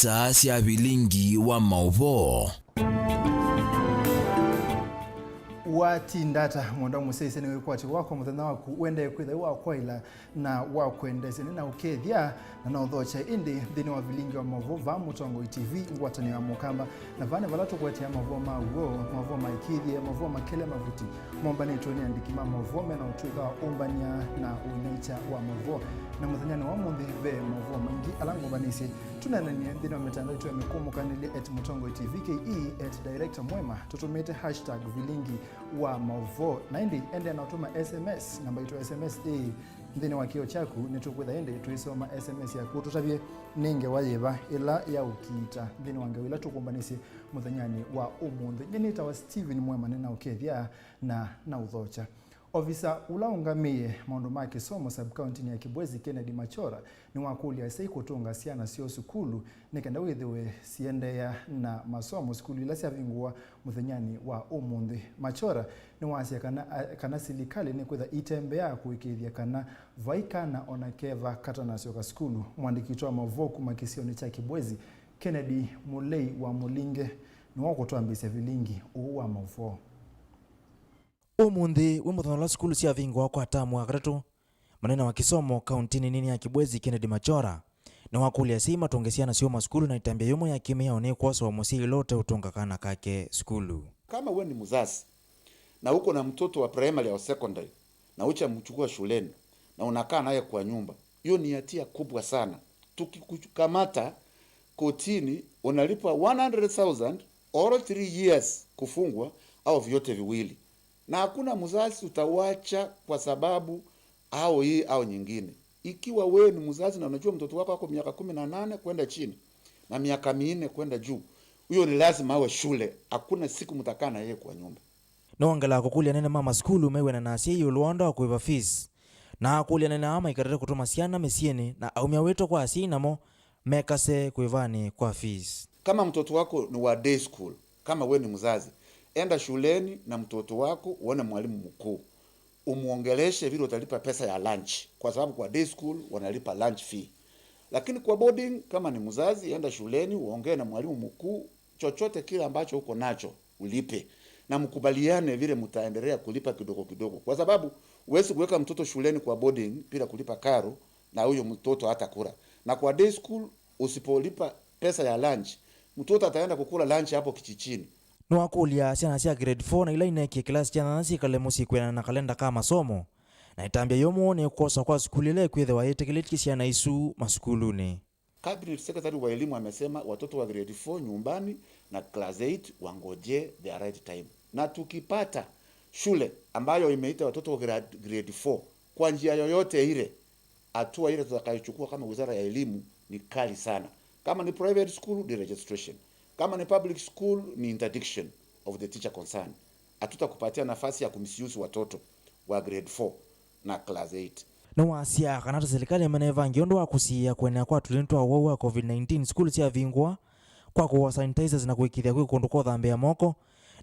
saa cia bilingi wa mauvo watindata mwanda musese ni kwati wako muthenya waku wende kwitha wakwa ila na wakwendese na ukethia na nothocha indi thini wa bilingi wa mavo va Mutongo TV ngwatani wa mukamba na vane valatu kwetia mavo maguo mavo maikithie mavo makele mavuti mombani toni andiki mavo mena utuika umbania na unaicha wa mavo na muthenya wa mundi ve mavo mangi alango vanisi tunanania thini wa mitandao yetu ya mikumbukanilie @Mutongo TV ke @director mwema tutumite #bilingi wa mavo na indi ende na utuma SMS namba yetu SMS ndine wa kio chaku nitukwitha ende tuisoma SMS yaku tutabie ninge wayeva ila ya ukita ndine wange wila tukumbanisi muthanyani wa umundi nyenita wa Steven mwema nena ukethia na uthocha Ofisa ulaungamie maundu ma kisomo sub-county ya Kibwezi Kennedy Machora ni wakulia sei kutunga siana sio sukulu nikenda withiwe siendea na masomo sukulu ila siavingua muthenyani wa umundi Machora ni wasia kana silikali ni kwitha itembea kuikithia kana vaika na onakeva kata na sio sukulu mwandikitwa mavoku makisioni cha Kibwezi Kennedy Mulei wa Mulinge ni wakutoambisia vilingi uwa mavo Umundi wimuthola skulu cia vingwa kwa tamu wa gatatu manena wa kisomo kauntini nini ya Kibwezi Kennedy Machora na wakulia sima tongesiana sio maskulu na itambia yomo ya kimia one kwa so musi lote utonga kana kake skulu. Kama wewe ni mzazi na uko na mtoto wa primary au secondary na ucha mchukua shuleni na unakaa naye kwa nyumba, hiyo ni hatia kubwa sana. Tukikukamata kotini unalipwa 100,000 or 3 years kufungwa au vyote viwili. Na hakuna mzazi utawacha kwa sababu au hii au nyingine. Ikiwa wewe ni mzazi na unajua mtoto wako ako miaka 18 kwenda chini na miaka 4 kwenda juu, huyo ni lazima awe shule. Hakuna siku mtakaa na yeye kwa nyumba. No angala kukulia nene mama skulu mewe na nasi hiyo luondo kuiva fees. Na kukulia nene ama ikarere kutuma siana mesieni na aumia weto kwa asinamo mekase kuivani kwa fees. Kama mtoto wako ni wa day school, kama wewe ni mzazi, enda shuleni na mtoto wako uone mwalimu mkuu. Umuongeleshe vile utalipa pesa ya lunch kwa sababu kwa day school wanalipa lunch fee. Lakini kwa boarding kama ni mzazi enda shuleni uongee na mwalimu mkuu chochote kile ambacho uko nacho ulipe na mkubaliane vile mtaendelea kulipa kidogo kidogo kwa sababu huwezi kuweka mtoto shuleni kwa boarding bila kulipa karo na huyo mtoto hata kula. Na kwa day school usipolipa pesa ya lunch mtoto ataenda kukula lunch hapo kichichini. No wakulia siana cia grade 4 na ila ineki class jana nasi kale musi kwena na kalenda kama masomo na itambia yomo ni kukosa kwa skuli ile kwethe wa yetekeleti siana isu maskuluni. Cabinet Secretary wa elimu amesema watoto wa grade 4 nyumbani na class 8 wangoje the right time. Na tukipata shule ambayo imeita watoto wa grade 4 kwa njia yoyote ile, hatua ile tutakayochukua kama Wizara ya Elimu ni kali sana. Kama ni private school ni registration. Kama ni public school ni interdiction of the teacher concerned. Hatutakupatia nafasi ya kumisiusi watoto wa grade 4 na class 8. No wasia kanata serikali maneva ngiondo wa kusia kwena kwa tulinto wa COVID-19 school cia vingwa kwa kuwa sanitizers na kuikithia kwa kondoko thambe ya moko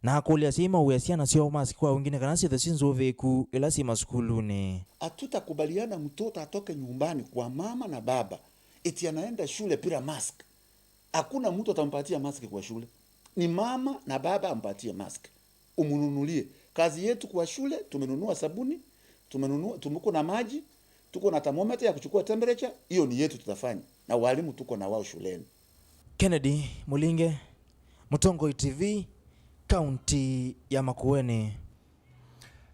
na akulia sima uyasia na sio mask kwa wengine kana sio sinzo veku ila si maskuluni. Hatutakubaliana mtoto atoke nyumbani kwa mama na baba eti anaenda shule bila mask. Hakuna mtu atampatia mask kwa shule. Ni mama na baba ampatie mask. Umununulie. Kazi yetu kwa shule tumenunua sabuni, tumeko na maji, tuko na thermometer ya kuchukua temperature, hiyo ni yetu tutafanya. Na walimu tuko na wao shuleni. Kennedy Mulinge, Mutongo TV, County ya Makueni.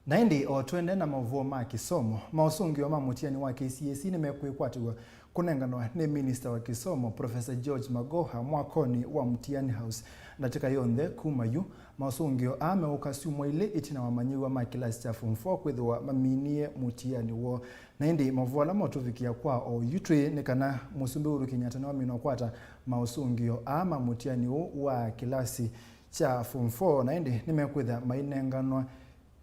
Na indi otwende na mavuo ma kisomo mausungi wa mamutiani wa KCSE nimekwikwatiwa kunenganwa ni Minister wa Kisomo Professor George Magoha mwakoni wa Mtiani House ndatika yonthe kumayu mausungio ame ukasumwa ile itina wamanyiwa ma kilasi cha form 4 kwithwa maminie mutiani wo na indi mavuo la motuvikia kwa o yutwe nikana musumbe Uhuru Kenyatta na wamino kwata mausungio ama mutiani wo wa kilasi cha form 4 na indi nimekwitha mainenganwa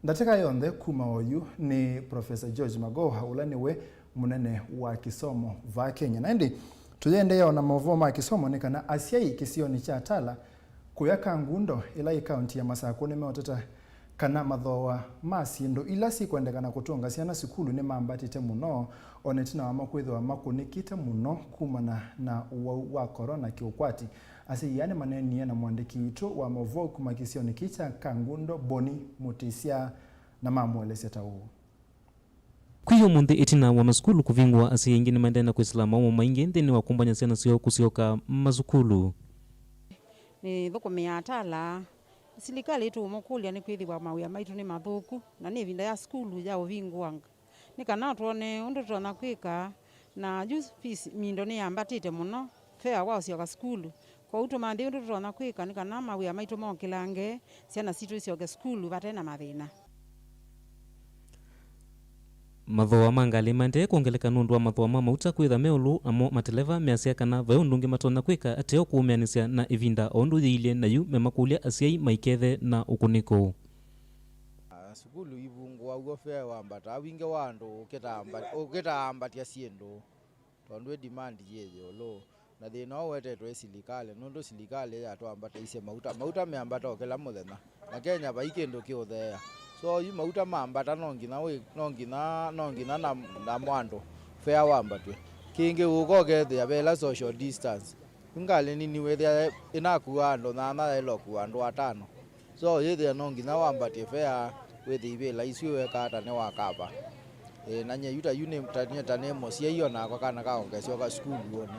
ndatika yonthe kuma oyu ni Professor George Magoha ulaniwe munene wa kisomo va Kenya na ndi tuyende yona mavuo ma kisomo nikana asiai kisioni cha tala kuyaka ngundo ila county ya Masako ni meoteta kana mathoa masindo ila si kwendekana kutunga ciana sukulu ni mambatite muno onetina wa makwitho wa makunikite muno kumana na wa corona kiukwati ase yani maneni na mwandiki wito wa Mavoo kumakisio ni kicha Kangundo Boni Mutisia na mamwelese tau Kuyo munde itina wa masukulu kuvingwa ase ingine mandena kwa islama wa maingi ndeni wa kumbanya siana sio kusioka masukulu ni thoko miatala silikali tu mukulia ni kwithwa mawia maitu ni mathuku na ni vinda ya skulu ya uvingwanga ni kana tuone undu tona kwika na juice fees mindo ni ambatite muno fare wao sioka skulu kwa utumandi undu tona kwika ni kana mawia maitu mokilange ciana situ sioka skulu batena mathina mathoa mangali mande kuongeleka nundu wa mathoa mauta kwitha meulu amo mateleva measia kana vaundungi matona kwika ateo kuumianisia na ivinda ondu yiile nayu memakulia asiai maikethe na ukuniko sukulu ivungwa ugo fare wambata winge wandu ukitaambatia siendo tondu demand yeyo lo na thina wetetwe silikale nundu silikale yatwambata ise mauta meambata kila muthenya na Kenya vaikendo kiuthea so yu mauta mambata nongina na mwando fare wambatwe kingi uko gethe abela social distance ngali nini wethe inakuwa ndo na eloku andu atano so yethe nongina wambatie fare wethe ibela isiwe kata ne wakapa na nye yuta yune tane mosia hiyo na kwa kana kaongesyo ka school one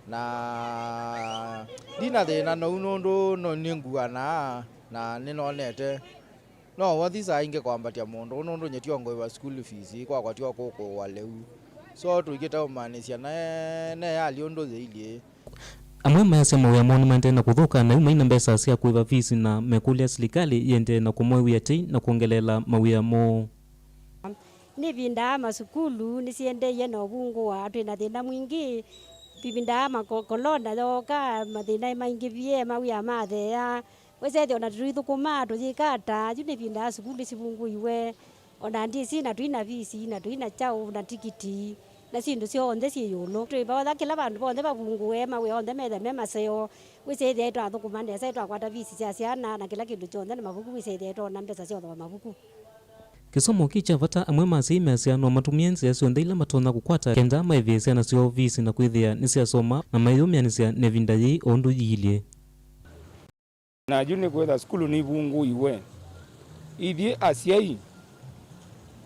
na dina thina no ninguana na ninonete no wathisa inge kwambatia mundu nundu nyetiongo wa school fees kwa kwatio koko waleu so tuigita umanisia na yali undu zeili amwe mayasema ya moni mande na kuthuka na umaina mbesa cia kuiva fees na mekulia serikali yende na kumwewia tei na kuongelela mawia mo ni vinda masukulu ni siendeye na ubungu wa twina thina mwingi bibinda makolonda yoka mathina maingi vie mawia mathea wese ona tuithu kuma tujikata juni vinda sukulu sibungu iwe ona ndisi na twina visi na twina chao na tikiti na sindu sio onde si yulo twiba kila bandu bonde babunguwe mawe onde methe memaseo wese thia athukuma ndesa twakwata visi cia ciana na kila kindu chonde na mabuku wese thia ona mbesa cio thwa mabuku kisomo kicha vata amwe masi mesiano matumienzi ya sionde ila matona kukwata kenda maivisia na sio visi na kwithia nisiasoma na mayumianisia nevinda yi ondu yilie na juni kwetha skulu ni bungu iwe ithie asiai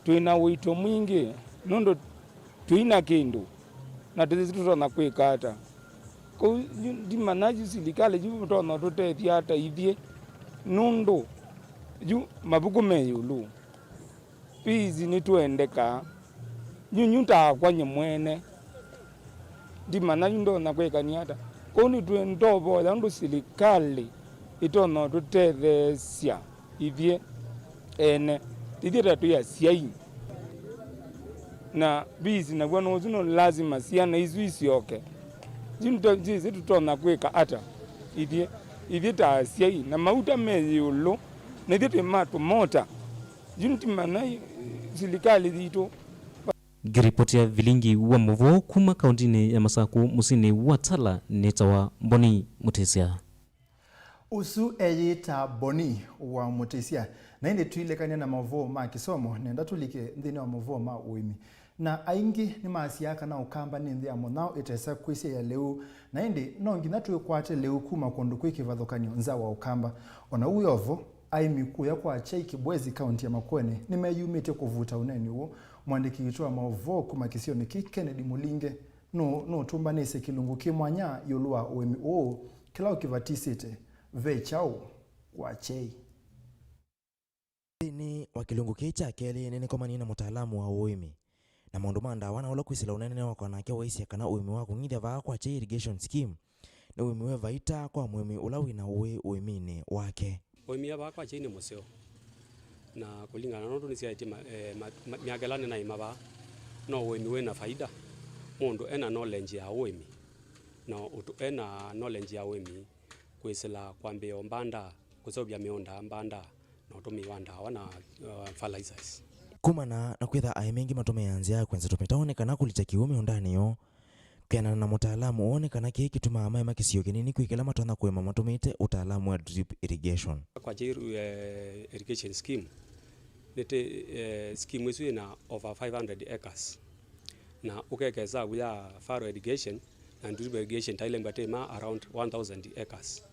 twina wito mwingi nondo twina kindu na tutona kwikata ko di manaji serikali ju tona tutethia hata ithie nondo ju mabuku meyulu pizi ni tuendeka nyunyuta kwanye mwene di manaji ndona kwikani hata ko ni tuendobo ya ndo serikali itono tutethesia ithie ene tithira tu ya siai na bizi na bwana uzuno lazima siana izu isioke jinto jizi tutona kweka ata ithie ta siai na mauta meyulo na ithie mato mota jinti manai serikali dhito giripoti ya vilingi wa Mavoo kuma kaundini ya Masaku musini wa Tala netawa Boni Mutisia usu eyita Boni wa Mutisia na indi tuilekania na Mavoo ma kisomo nenda tulike nthini wa Mavoo ma uimi na aingi ni maasiaka na ukamba ni nthi amo nao itesa kwisia ya leu na indi nongi na tuikwate leu kuma kundu kwikivathukanio nza wa ukamba ona uyovo aimi kuya kwa chai Kibwezi kaunti ya Makueni nimeyumite kuvuta uneni huo mwandiki wito wa Mavoo kumakisio ni Kennedy Mulinge no tumbanise kilungu kimwanya yolua uimi kila ukivatisite ve chao kwa chei ni wakilungu kicha keli nene komani na mutaalamu wa uimi na maundu manda wana ula kwisila unene wako nake waisia kana uimi wako ngithia vaa kwa chei irrigation scheme na uimi we vaita kwa mwimi ula wina uimini wake uimi ya vaa kwa chei ni museo na kulingana nondo ni siaiti miagelane na imaba no uimi we na faida mundu ena knowledge ya uimi na utu ena knowledge ya uimi kwisila kwambia mbanda kusobya mionda mbanda na utumi wanda wana fertilizers kumana na kwitha aimengi matome yanzia kwenza tumetaonekana kulita kiume undani yo Kena na mutaalamu one kana ki kituma ama kisio kinini kwikela matona kwema matumite utaalamu wa drip irrigation. Kwa jiru irrigation scheme nete scheme wesu ina over 500 acres na ukekeza ya faro irrigation and drip irrigation tailemba tema around 1000 acres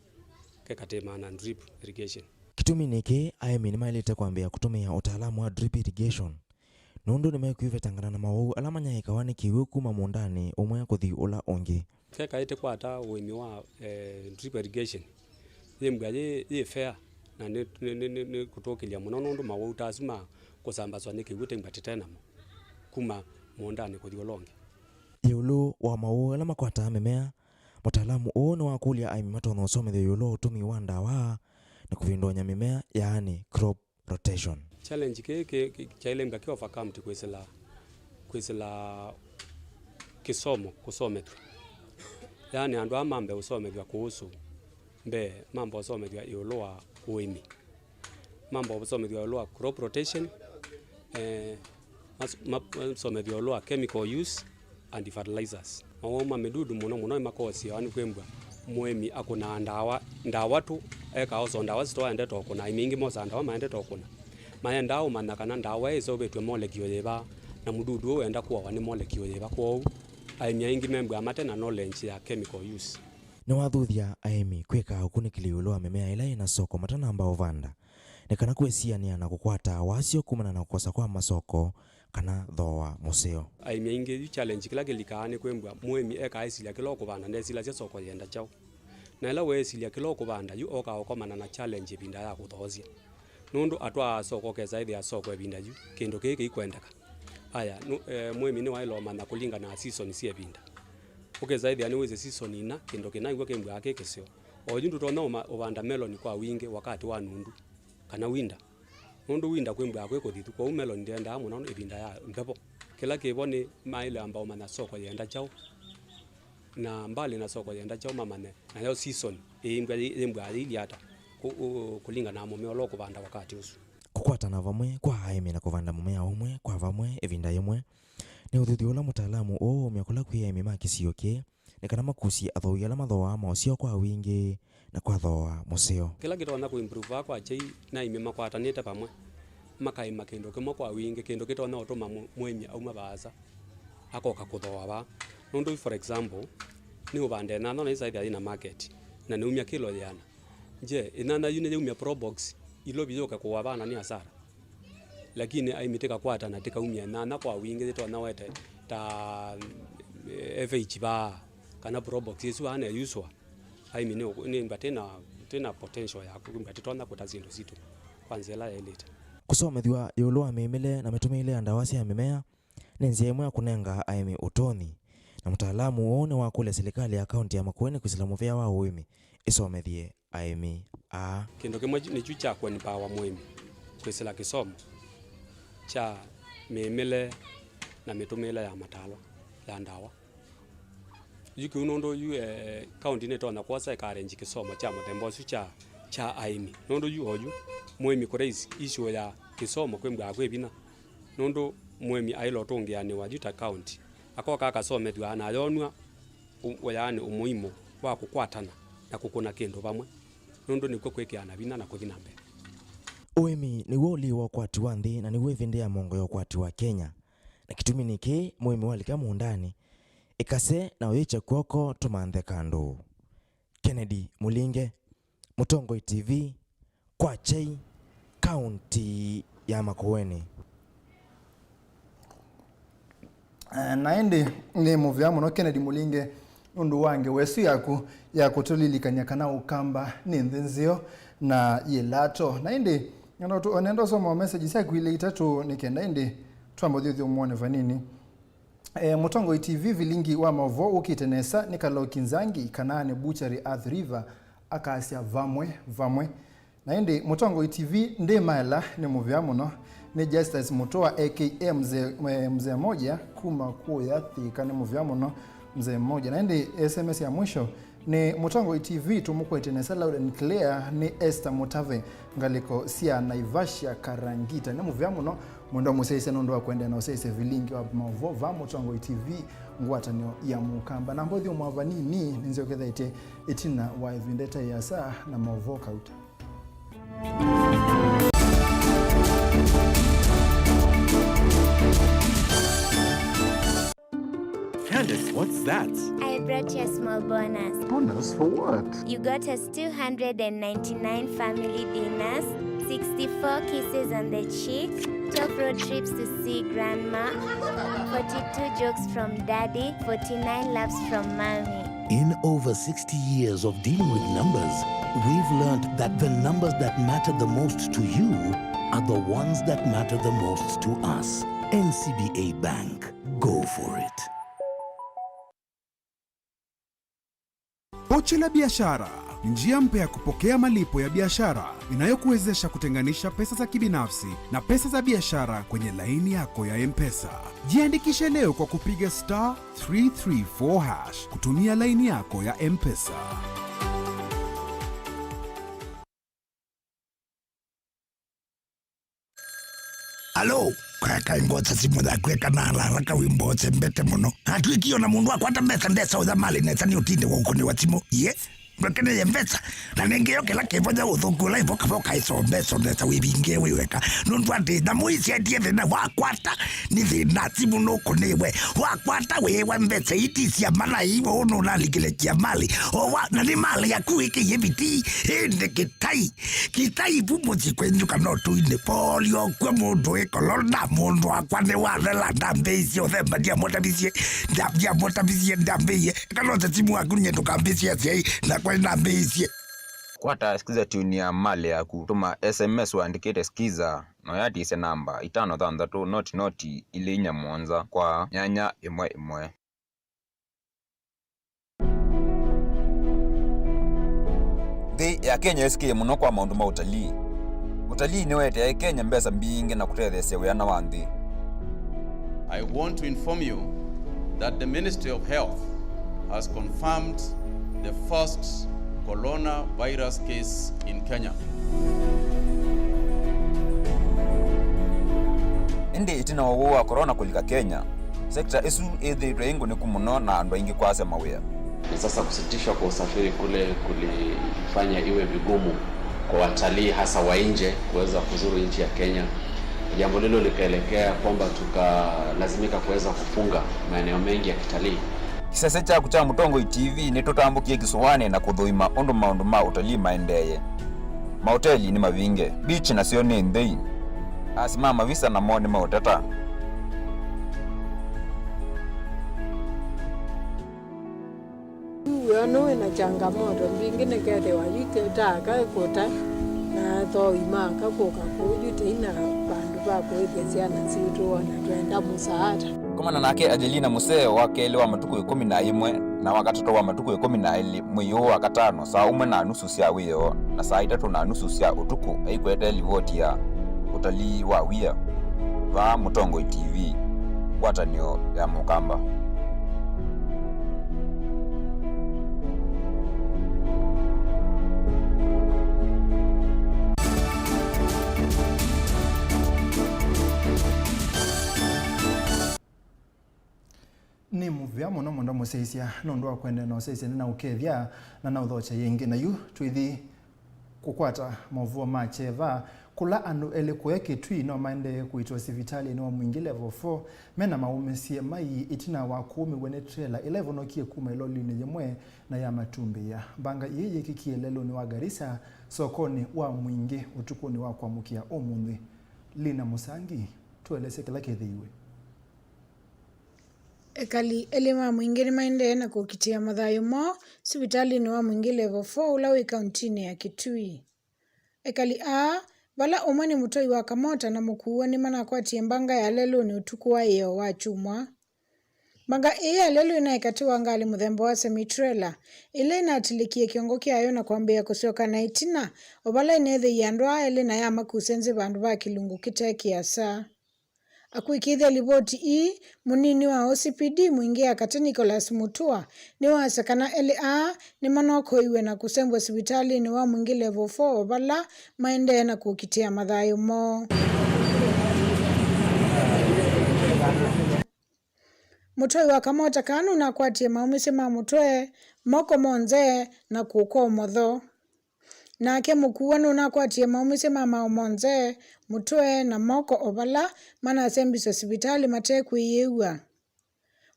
kekatema na drip irrigation. Kitumi niki ayemi nimailete kwambia kutumia utaalamu wa drip irrigation nundu nimekuivetangana na mawau alamanya ikawani kiwe kuma mundani umwe kuthi ula ongi kekaite kwata uimi wa drip irrigation ye fair na ne kutokilia muno nundu mawau tasima kusambazwa nikiwite ngatitanamo kuma mundani kuthi ulongi yulu wa mawau alamakwata mimea mutaalamu ono wa kulia aimi matono somethio yulu utumi wa ndawa na kuvindonya mimea yaani crop rotation. Challenge ke chailemba ke overcome kwisila kisomo kusomethwa yani andu amambe usomethwa kuhusu mbe mambo usomethwa ioloa uimi mambo usomethwa ioloa crop rotation usomethwa ioloa chemical use and fertilizers mawoma medudu muno imakosi yani kwembwa muemi akuna ndawa tu eka oso ndawa sto ende tokuna imingi moza ndawa maende tokuna maya ndawo manakana ndawa ezo betwe molecule yeba na mududu wenda kuwa wani molecule yeba kwa aimia ingi membwa amate na knowledge ya chemical use ni wathuthia aimi kwika ukunikili ulo mimea ila ina soko matana ambao vanda nekana kwesiania na kukwata wasio kumana na kukosa kwa masoko kana thoa museo aimia ingi challenge kila kilikaani kwembwa muemi eka isilia kiloko vanda nesila cia soko yenda chao na ila wesilia kiloko vanda yu oka okomana na challenge binda ya kuthozia nundu atwa soko keza ile ya soko ebinda yu kendo keke ikwendaka aya muemi ni wailo mana kulinga na season sie binda ukeza ile ani weze season ina kendo kinaigwa kembwa yake kesio oyundu tona obanda melon kwa winge wakati wa nundu kana winda nundu winda kwembwa yako kothitu kwa melon ndenda amu na ebinda ya mpepo kila kebone maile ambao mana soko yenda chao na mbali na soko yenda chao mamane na yo season imbwa ile hata kulinga na mumea loko banda wakati usu kukwata na vamwe kwa aimi na kuvanda mumea umwe kwa vamwe evinda yemwe ni uthuthio la mutaalamu umekula kwi aimi makisiyoke nekana makusi athoia la mathoa maosio kwa wingi na kwa thoa museo kila kitu wana kuimprove kwa chei na imi makwatanite pamwe makaima kendo kemo kwa wingi kendo kitu wana otoma mwemi au mabaza akoka kuthoa ba nundu for example ni ubande na no isa ina market na ni umya kilo yana je inana yune umya pro box ilo biyoka kwa bana ni hasara lakini aimiteka kwata na tika umya na kwa wingi zetu anawete ta FH ba kana pro box yesu ana yuswa aimine ni tena potential ya kumbati tona kutazindo zitu kwanza la elite kusomethwa yulu amemele na metumile andawasi ya mimea nenzi yemwe akunenga aimi utoni na mtaalamu one wa kule serikali ya kaunti ya Makueni kusilamu vya wa uimi isomethie aimi a kendo kimwe ni chucha kwa nipa wa muimi kwisila kisomo cha memele na mitumile ya matalo ya ndawa yuki unondo yu kaunti neto na kwasa ikarenji kisomo cha mutembo cha aimi nondo yu hoyu muimi kureisi issue ya kisomo kwembwa akwebina nondo muimi ailo tongeani wa juta county akoka akasomethwa na yonwa yani umuhimu wa kukwatana na kukuna kendo bamwe nondo niko kwekiana bina na kuthina mbele uimi ni woli wa kwati wa nthi na ni wevende ya mongo ya kwati wa Kenya na kitumi niki muimi walika muundani ikase na uyiche kwoko tumanthe kandu. Kennedy Mulinge, Mutongo TV, kwa chei kaunti ya Makueni. Naende ni muvya muno Kennedy Mulinge undu wange wesu ya kutulilikanya kana ukamba ni nthenzio na yelato naende nendo soma message sia kwile itatu nikenda ende twambothio muone vanini Mutongo TV vilingi wa mavo ukitenesa nikalo kinzangi kanane butchery Earth River akasia vamwe naende Mutongo TV nde maela ni muvya muno ni Justice Mutoa aka mzee moja kuma kuya thika ni muvya muno mzee mmoja naende SMS ya mwisho ni Mutongo TV tumukwete na Loud and Clear ni Esther Mutave ngaliko sia Naivasha Karangita ni muvya muno mundo musese nondo akwenda na usese vilingi wa mavo va Mutongo TV ngwatanyo ya mukamba na mbodhi umwavani ni nzokeza itina wa vindeta ya saa na mavo kauta. Candace, what's that? I brought you a small bonus. Bonus for what? You got us 299 family dinners, 64 kisses on the cheek, 12 road trips to see grandma, 42 jokes from daddy, 49 laughs from mommy. In over 60 years of dealing with numbers, we've learned that the numbers that matter the most to you are the ones that matter the most to us. NCBA Bank. Go for it. Pochi la biashara, njia mpya ya kupokea malipo ya biashara inayokuwezesha kutenganisha pesa za kibinafsi na pesa za biashara kwenye laini yako ya M-Pesa. Jiandikishe leo kwa kupiga *334# kutumia laini yako ya M-Pesa. Alo, kaka ingotsa simu da kweka na haraka wimbo tsembete muno. Hatuikio na mundu akwata mbesa ndesa udhamali nesa ni utinde wa ukoni wa timu. Ye, mwekene ya mbesa. Na nengeyo kila kevoja uthukula ipoka foka iso mbesa ndesa wibinge wiweka. Nundu ati na muisi atie vina wakwata ni vina simu no konewe. Wakwata wewa mbesa iti siya mala iwo ono nalikile kia mali. Owa na ni mali ya kuike yebiti. Hende kitai. Kitai pumuzi kwenjuka notu ine polio kwa mundu ekolona mundu akwane warela ndambezi othemba dia motabisie. Dia motabisie ndambeye. Kalota simu akunye tukambisia siya na kwa ndambezi. Kwata skiza tuni ya mali ya kutuma SMS waandikete skiza no yati ise namba 533 noti ile inya mwanza kwa nyanya imwe. Thi ya Kenya isikie muno kwa maundu ma utalii. Utalii ni wete ya Kenya mbesa mbingi na kutethesia wiyana wa nthi. I want to inform you that the Ministry of Health has confirmed the first coronavirus case in Kenya. Indi itina wa corona kulika Kenya, sekta isu ithitwe ingu ni kumuno na andu aingi kwase mawia. Sasa kusitishwa kwa usafiri kule kulifanya iwe vigumu kwa watalii hasa wa nje kuweza kuzuru nchi ya Kenya. Jambo lilo likaelekea kwamba tukalazimika kuweza kufunga maeneo mengi ya kitalii. Kisese cha kucha Mutongo TV ni tutambukie kisuwane na kudhuima ondo maundu ma utalii maendeye. Mahoteli ni mavinge, beach na sio ni ndei. Asimama visa na moni mauteta. Uano na changamoto mbingine kete wajike taka kota na to imaka koka kujute ina bandu ba kuegesia na situ wana twenda musaada. Komana nake Adelina Musee wakele wa matuku 11 na wakatoto wa matuku 12 mwiyo wa katano saa 1:30 cia wiyo na saa 3:30 cia utuku aikwete livoti ya utalii wa wia va Mutongo TV watanio ya mukamba. Ni muvya muno mundo museisia nondo akwenda na useisia na ukethia na uthocha yengi na yu twithi kukwata mavuo macheva kula andu ele kueke twi no maende kuitwa sivitali ni wa mwingi level 4 mena maumesie mai itina wa 10 wene trailer 11 nokie kuma iloli ni yemwe na ya matumbi ya banga yeye kikielelo ni wa Garissa sokoni wa mwingi utukuni wa kwamukia omunthi Lina Musangi tuelese kila kethiwe. Ekali elima mwingine maende na kukitia madhayo mo sibitali ni wa mwingi level 4 ulawi kauntini ya Kitui. Ekali bala umani mutoi wa Kamota na mukuwa ni mana kwa tiembanga ya lelo ni utuku wa iyo wa chumwa. Banga ya lelo inaikatiwa ngali mudhembo wa semi-trailer. Ile inatilikie kiongoki ayo na kuambia kusioka na itina. Obala inethe yandwa ile na yama kusenzi bandu ba kilungu kiteki ya saa. Akuikithia ripoti munini wa OCPD mwingi akati Nicholas Mutua ni wasakana LA ni manokoiwe na kusembwa sibitali ni wa mwingi level 4 bala maende na kukitia mathayo mo. Mutoi wa Kamota kanu na kwatie maumisi ma mutwe moko monze na kuko motho. Nake mukuwanu na kwatie maumisi ma monze mutwe na moko obala mana asembiso sibitali matekwiyewa.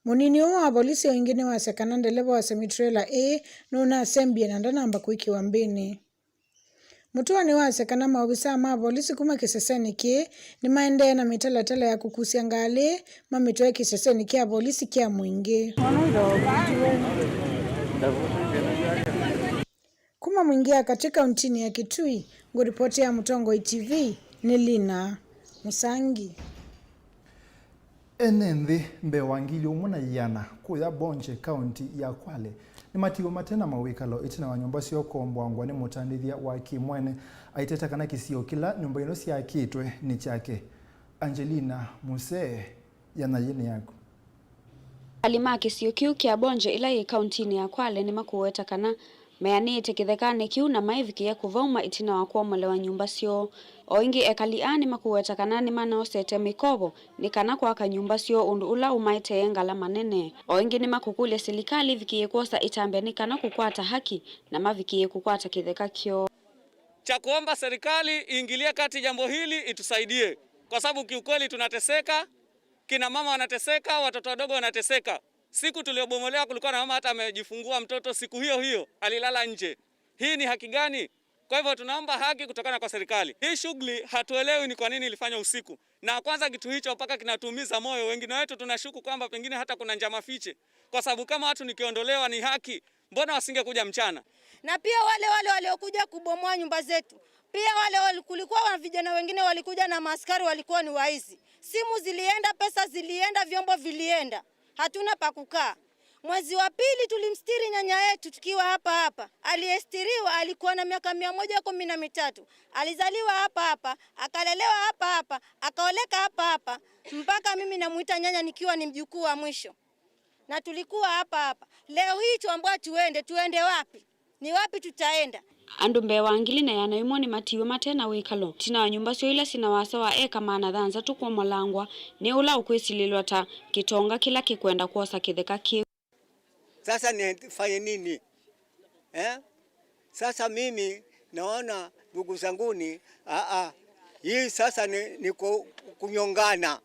Munini wa polisi wengine wa sekana ndeleva wa semitrela nuna asembie na ndanamba kuikiwa mbini. Mutua ni wa sekana maobisa ma polisi kuma kiseseni ni maende na mitalatala ya kukusia ngali mamitoe kiseseni kia polisi kia mwingi. Kuma mwingia katika untini ya Kitui, nguripoti ya Mutongo TV ni Lina Musangi. Enenthi mbewangili umuna yana kuya Bonje County ya Kwale ni matigo matena mawikalo itina wa nyumba sio kombwangwa ni mutandithia wa kimwene aiteta kana kisio kila nyumba ino sia kitwe ni chake. Angelina Muse yana yini yako. Alima kisio kiu kia Bonje ila ye county ya Kwale ni makuweta kana meani tekithekane kiu na maiviki ya kuvauma itina wa kuomolewa nyumba sio oingi ekaliani makuweta kana ni manosete mikobo ni kana kwa kanyumba sio undu ula umaite ngala manene oingi ni makukule serikali vikiye kosa itambe ni kana kukwata haki na mavikiye kukwata kitheka kio. Cha kuomba serikali iingilie kati jambo hili itusaidie kwa sababu kiukweli tunateseka, kina mama wanateseka, watoto wadogo wanateseka. Siku tuliobomolewa kulikuwa na mama hata amejifungua mtoto siku hiyo hiyo alilala nje. Hii ni haki gani? Kwa hivyo tunaomba haki kutokana kwa serikali. Hii shughuli hatuelewi ni kwa nini ilifanywa usiku. Na kwanza kitu hicho mpaka kinatuumiza moyo. Wengine wetu tunashuku kwamba pengine hata kuna njama fiche. Kwa sababu kama watu nikiondolewa ni haki, mbona wasingekuja mchana? Na pia wale waliokuja kubomoa nyumba zetu. Pia wale kulikuwa na vijana wengine walikuja na maaskari walikuwa ni waizi. Simu zilienda, pesa zilienda, vyombo vilienda. Hatuna pa kukaa. Mwezi wa pili tulimstiri nyanya yetu tukiwa hapa. Aliestiriwa alikuwa na miaka 113. Alizaliwa hapa, akalelewa hapa, akaoleka hapa. Mpaka mimi namuita nyanya nikiwa ni mjukuu wa mwisho. Na tulikuwa hapa. Leo hii tuambiwa tuende wapi? Ni wapi tutaenda? Andu mbewangili na yanaimoni matiwe matena wikalo. Tina wa nyumba sio ila sina wasa wa eka maana dhanza tu kwa molangwa. Ni ula ukwesililwa ta kitonga kila kikwenda kuosa kitheka kiu. Sasa nifanye nini? Sasa mimi naona ndugu zanguni hii sasa ni kunyongana.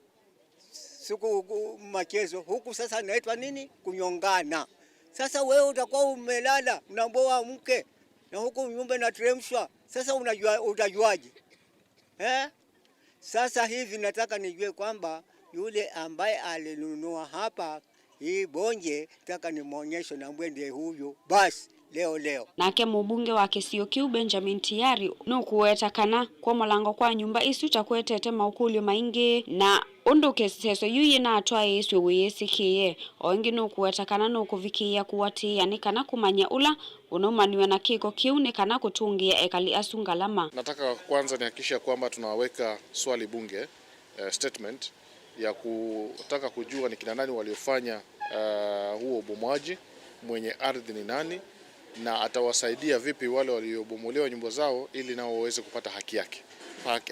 Siku machezo huku sasa naitwa nini? Kunyongana. Sasa wewe utakuwa umelala unaambiwa mke na huku nyumba na tremshwa. Sasa utajuaje? Sasa hivi nataka nijue kwamba yule ambaye alinunua hapa hii Bonje nataka nimuonyeshe na mwende huyo basi leo. Nake mbunge wa Kisio Kiu Benjamin Tiari no kuweta kana kwa malango kwa nyumba isu chakwetete maukulio maingi na undu keseso yuye na atwa Yesu weyesikie oingi no kuweta kana no kuvikia kuwatia ni kana kumanya ula unomaniwe na kiko kiu ni kana kutungia ekali asungalama. Nataka kwanza nihakikisha kwamba tunaweka swali bunge statement ya kutaka kujua ni kina nani waliofanya huo ubomoaji, mwenye ardhi ni nani na atawasaidia vipi wale waliobomolewa nyumba zao ili nao waweze kupata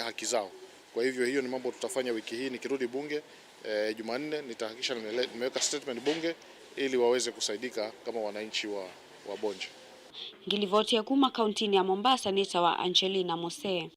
haki zao. Kwa hivyo hiyo ni mambo tutafanya wiki hii nikirudi bunge Jumanne. Nitahakikisha nimeweka statement bunge ili waweze kusaidika kama wananchi wa Bonje. Ngilivoti ya kuma kauntini ya Mombasa ni tawa Angelina Mose.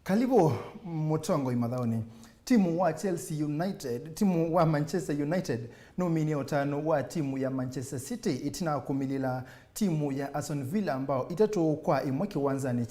Karibu Mutongo imadhaoni. Timu wa Chelsea United, timu wa Manchester United nomini otano wa timu ya Manchester City itina kumilila timu ya Aston Villa ambao itatu kwa imwe kiwanzani